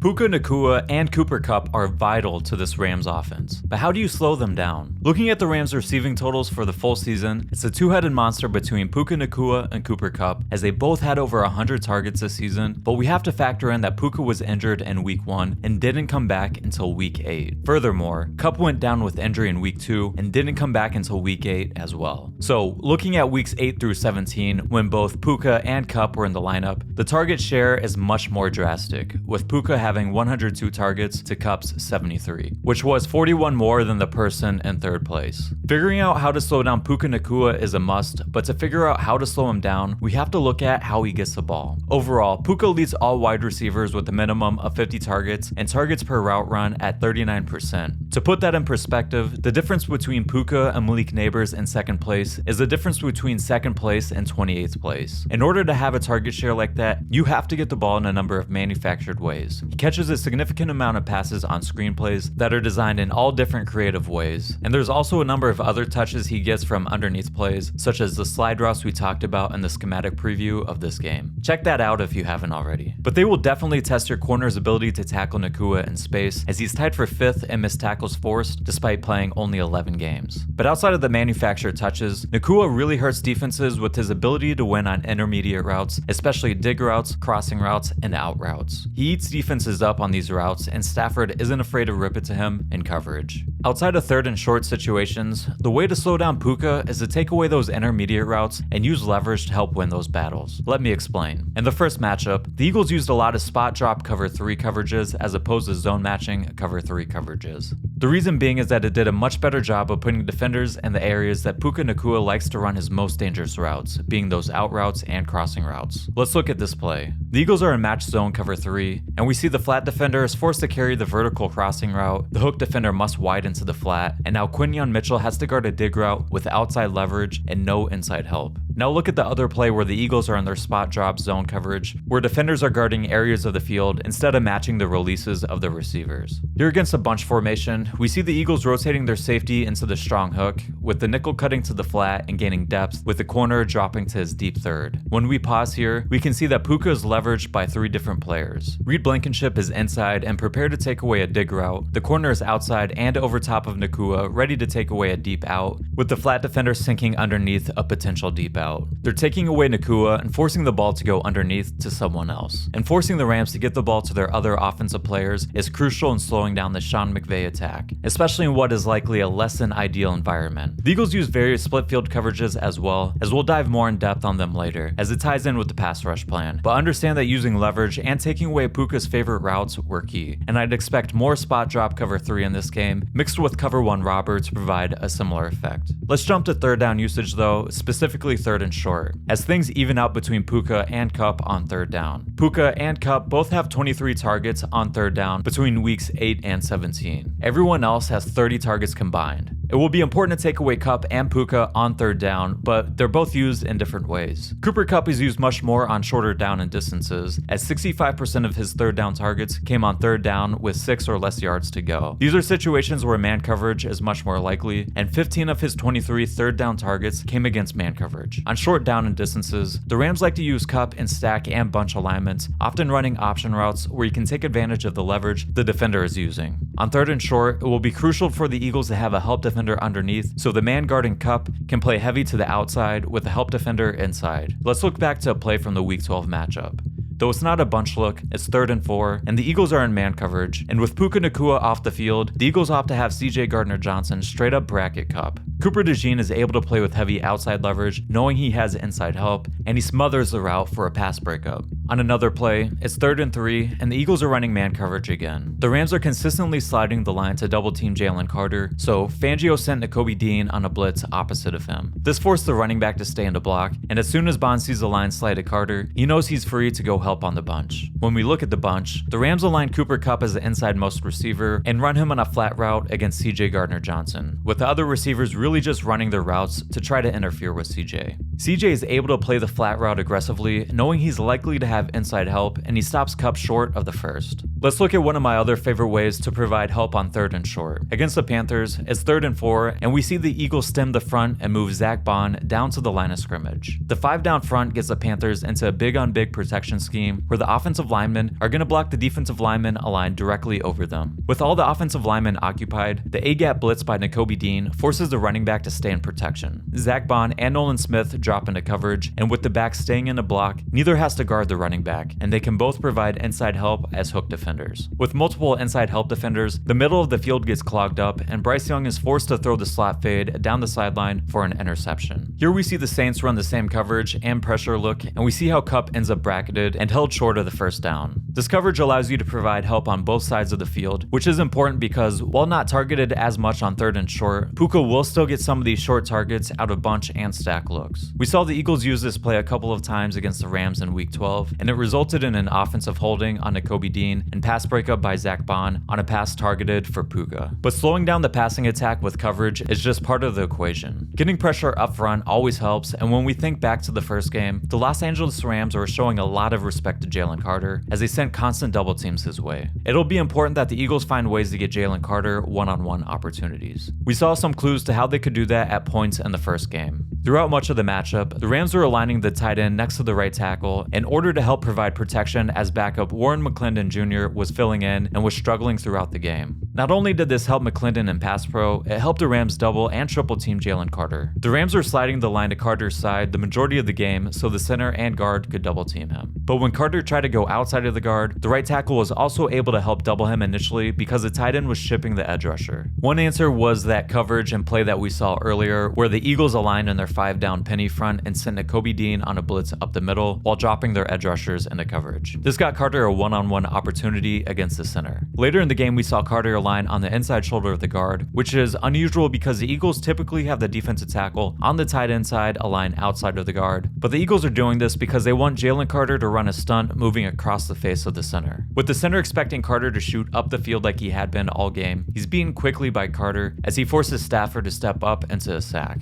Puka Nacua and Cooper Kupp are vital to this Rams offense, but how do you slow them down? Looking at the Rams receiving totals for the full season, it's a two-headed monster between Puka Nacua and Cooper Kupp, as they both had over 100 targets this season, but we have to factor in that Puka was injured in week 1 and didn't come back until week 8. Furthermore, Kupp went down with injury in week 2 and didn't come back until week 8 as well. So, looking at weeks 8 through 17, when both Puka and Kupp were in the lineup, the target share is much more drastic, with Puka having 102 targets to Kupp's 73, which was 41 more than the person in third place. Figuring out how to slow down Puka Nacua is a must, but to figure out how to slow him down, we have to look at how he gets the ball. Overall, Puka leads all wide receivers with a minimum of 50 targets and targets per route run at 39%. To put that in perspective, the difference between Puka and Malik Neighbors in second place is the difference between second place and 28th place. In order to have a target share like that, you have to get the ball in a number of manufactured ways. He catches a significant amount of passes on screenplays that are designed in all different creative ways, and there's also a number of other touches he gets from underneath plays, such as the slide routes we talked about in the schematic preview of this game. Check that out if you haven't already. But they will definitely test your corner's ability to tackle Nacua in space, as he's tied for 5th in missed tackles forced despite playing only 11 games. But outside of the manufactured touches, Nacua really hurts defenses with his ability to win on intermediate routes, especially dig routes, crossing routes, and out routes. He eats defenses up on these routes, and Stafford isn't afraid to rip it to him in coverage. Outside of third and short situations, the way to slow down Puka is to take away those intermediate routes and use leverage to help win those battles. Let me explain. In the first matchup, the Eagles used a lot of spot drop cover 3 coverages as opposed to zone matching cover 3 coverages. The reason being is that it did a much better job of putting defenders in the areas that Puka Nacua likes to run his most dangerous routes, being those out routes and crossing routes. Let's look at this play. The Eagles are in match zone cover 3, and we see the flat defender is forced to carry the vertical crossing route, the hook defender must widen to the flat, and now Quinyon Mitchell has to guard a dig route with outside leverage and no inside help. Now look at the other play where the Eagles are in their spot drop zone coverage, where defenders are guarding areas of the field instead of matching the releases of the receivers. Here against a bunch formation, we see the Eagles rotating their safety into the strong hook, with the nickel cutting to the flat and gaining depth, with the corner dropping to his deep third. When we pause here, we can see that Puka is leveraged by 3 different players. Reed Blankenship is inside and prepared to take away a dig route. The corner is outside and over top of Nacua, ready to take away a deep out, with the flat defender sinking underneath a potential deep out. They're taking away Nacua and forcing the ball to go underneath to someone else. And forcing the Rams to get the ball to their other offensive players is crucial in slowing down the Sean McVay attack, especially in what is likely a less than ideal environment. The Eagles use various split field coverages as well, as we'll dive more in depth on them later, as it ties in with the pass rush plan. But understand that using leverage and taking away Puka's favorite routes were key, and I'd expect more spot drop cover 3 in this game, mixed with cover 1 robber to provide a similar effect. Let's jump to third down usage though, specifically third and short, as things even out between Puka and Kupp on third down. Puka and Kupp both have 23 targets on third down between weeks 8 and 17. Everyone else has 30 targets combined. It will be important to take away Kupp and Puka on third down, but they're both used in different ways. Cooper Kupp is used much more on shorter down and distances, as 65% of his third down targets came on third down with 6 or less yards to go. These are situations where man coverage is much more likely, and 15 of his 23 third down targets came against man coverage. On short down and distances, the Rams like to use Kupp in stack and bunch alignments, often running option routes where you can take advantage of the leverage the defender is using. On third and short, it will be crucial for the Eagles to have a help defender underneath, so the man guarding Kupp can play heavy to the outside with the help defender inside. Let's look back to a play from the Week 12 matchup. Though it's not a bunch look, it's 3rd and 4, and the Eagles are in man coverage, and with Puka Nacua off the field, the Eagles opt to have CJ Gardner-Johnson straight up bracket Kupp. Cooper DeJean is able to play with heavy outside leverage, knowing he has inside help, and he smothers the route for a pass breakup. On another play, it's 3rd and 3, and the Eagles are running man coverage again. The Rams are consistently sliding the line to double team Jalen Carter, so Fangio sent Nakobe Dean on a blitz opposite of him. This forced the running back to stay in the block, and as soon as Bond sees the line slide to Carter, he knows he's free to go help on the bunch. When we look at the bunch, the Rams align Cooper Kupp as the inside most receiver and run him on a flat route against CJ Gardner-Johnson, with the other receivers really just running their routes to try to interfere with CJ. CJ is able to play the flat route aggressively, knowing he's likely to have inside help, and he stops Kupp short of the first. Let's look at one of my other favorite ways to provide help on 3rd and short. Against the Panthers, it's 3rd and 4, and we see the Eagles stem the front and move Zach Bond down to the line of scrimmage. The 5 down front gets the Panthers into a big on big protection scheme scheme where the offensive linemen are going to block the defensive linemen aligned directly over them. With all the offensive linemen occupied, the A-gap blitz by Nakobe Dean forces the running back to stay in protection. Zach Bond and Nolan Smith drop into coverage, and with the back staying in a block, neither has to guard the running back, and they can both provide inside help as hook defenders. With multiple inside help defenders, the middle of the field gets clogged up, and Bryce Young is forced to throw the slot fade down the sideline for an interception. Here we see the Saints run the same coverage and pressure look, and we see how Kupp ends up bracketed and held short of the first down. This coverage allows you to provide help on both sides of the field, which is important because while not targeted as much on 3rd and short, Puka will still get some of these short targets out of bunch and stack looks. We saw the Eagles use this play a couple of times against the Rams in Week 12, and it resulted in an offensive holding on Nakobe Dean and pass breakup by Zach Bond on a pass targeted for Puka. But slowing down the passing attack with coverage is just part of the equation. Getting pressure up front always helps, and when we think back to the first game, the Los Angeles Rams are showing a lot of respect to Jalen Carter as they sent constant double teams his way. It'll be important that the Eagles find ways to get Jalen Carter one-on-one opportunities. We saw some clues to how they could do that at points in the first game. Throughout much of the matchup, the Rams were aligning the tight end next to the right tackle in order to help provide protection as backup Warren McClendon Jr. was filling in and was struggling throughout the game. Not only did this help McClendon in pass pro, it helped the Rams double and triple team Jalen Carter. The Rams were sliding the line to Carter's side the majority of the game so the center and guard could double team him. But when Carter tried to go outside of the guard, the right tackle was also able to help double him initially because the tight end was shipping the edge rusher. One answer was that coverage and play that we saw earlier where the Eagles aligned in their 5-down penny front and sent Nakobe Dean on a blitz up the middle while dropping their edge rushers into coverage. This got Carter a one-on-one opportunity against the center. Later in the game, we saw Carter align on the inside shoulder of the guard, which is unusual because the Eagles typically have the defensive tackle on the tight end side align outside of the guard, but the Eagles are doing this because they want Jalen Carter to run a stunt moving across the face of the center. With the center expecting Carter to shoot up the field like he had been all game, he's beaten quickly by Carter as he forces Stafford to step up into a sack.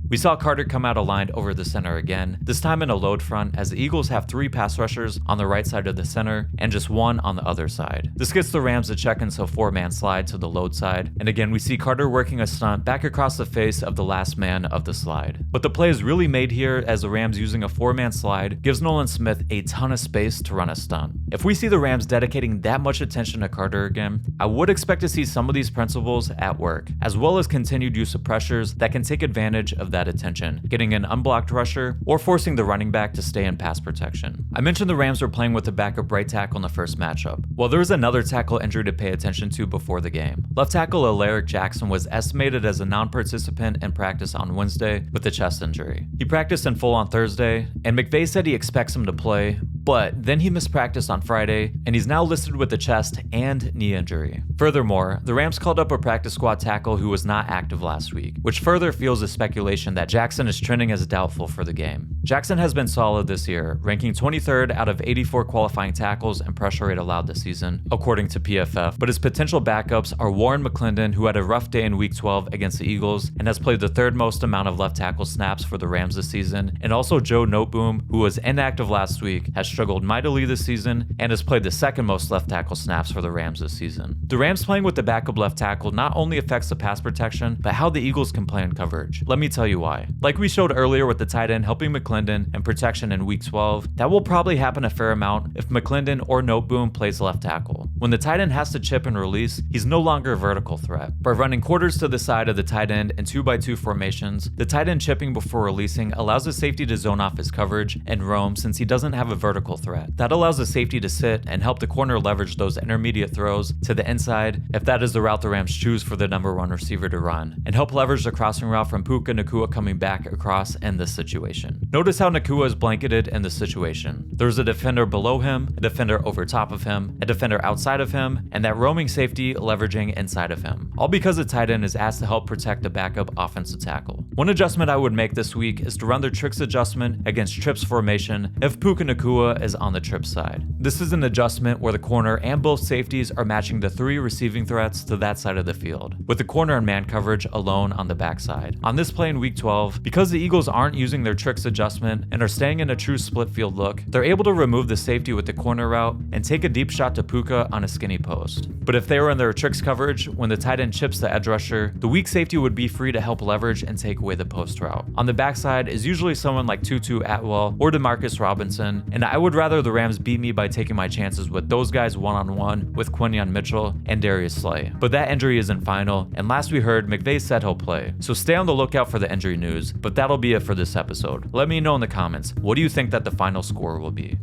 We saw Carter come out aligned over the center again, this time in a load front as the Eagles have 3 pass rushers on the right side of the center and just 1 on the other side. This gets the Rams to check into a 4-man slide to the load side, and again we see Carter working a stunt back across the face of the last man of the slide. But the play is really made here as the Rams using a 4-man slide gives Nolan Smith a ton of space to run a stunt. If we see the Rams dedicating that much attention to Carter again, I would expect to see some of these principles at work, as well as continued use of pressures that can take advantage of that attention, getting an unblocked rusher, or forcing the running back to stay in pass protection. I mentioned the Rams were playing with a backup right tackle in the first matchup. Well, there was another tackle injury to pay attention to before the game. Left tackle Alaric Jackson was estimated as a non-participant in practice on Wednesday with a chest injury. He practiced in full on Thursday, and McVay said he expects him to play, but then he missed practice on Friday, and he's now listed with a chest and knee injury. Furthermore, the Rams called up a practice squad tackle who was not active last week, which further fuels the speculation that Jackson is trending as doubtful for the game. Jackson has been solid this year, ranking 23rd out of 84 qualifying tackles and pressure rate allowed this season, according to PFF, but his potential backups are Warren McClendon, who had a rough day in Week 12 against the Eagles and has played the 3rd most amount of left tackle snaps for the Rams this season, and also Joe Noteboom, who was inactive last week, has struggled mightily this season, and has played the 2nd most left tackle snaps for the Rams this season. The Rams playing with the backup left tackle not only affects the pass protection, but how the Eagles can play in coverage. Let me tell you why. Like we showed earlier with the tight end helping McClendon and protection in Week 12, that will probably happen a fair amount if McClendon or Noteboom plays left tackle. When the tight end has to chip and release, he's no longer a vertical threat. By running quarters to the side of the tight end in 2x2 formations, the tight end chipping before releasing allows the safety to zone off his coverage and roam since he doesn't have a vertical threat. That allows the safety to sit and help the corner leverage those intermediate throws to the inside if that is the route the Rams choose for the number 1 receiver to run, and help leverage the crossing route from Puka Nacua coming back across in this situation. Notice how Nacua is blanketed in this situation. There's a defender below him, a defender over top of him, a defender outside of him, and that roaming safety leveraging inside of him. All because the tight end is asked to help protect the backup offensive tackle. One adjustment I would make this week is to run the tricks adjustment against trips formation if Puka Nacua is on the trip side. This is an adjustment where the corner and both safeties are matching the 3 receiving threats to that side of the field, with the corner and man coverage alone on the backside. On this play in Week 12, because the Eagles aren't using their tricks adjustment adjustment and are staying in a true split field look, they're able to remove the safety with the corner route and take a deep shot to Puka on a skinny post. But if they were in their tricks coverage, when the tight end chips the edge rusher, the weak safety would be free to help leverage and take away the post route. On the backside is usually someone like Tutu Atwell or Demarcus Robinson, and I would rather the Rams beat me by taking my chances with those guys one-on-one with Quinyon Mitchell and Darius Slay. But that injury isn't final, and last we heard, McVay said he'll play. So stay on the lookout for the injury news, but that'll be it for this episode. Let me know in the comments, what do you think that the final score will be?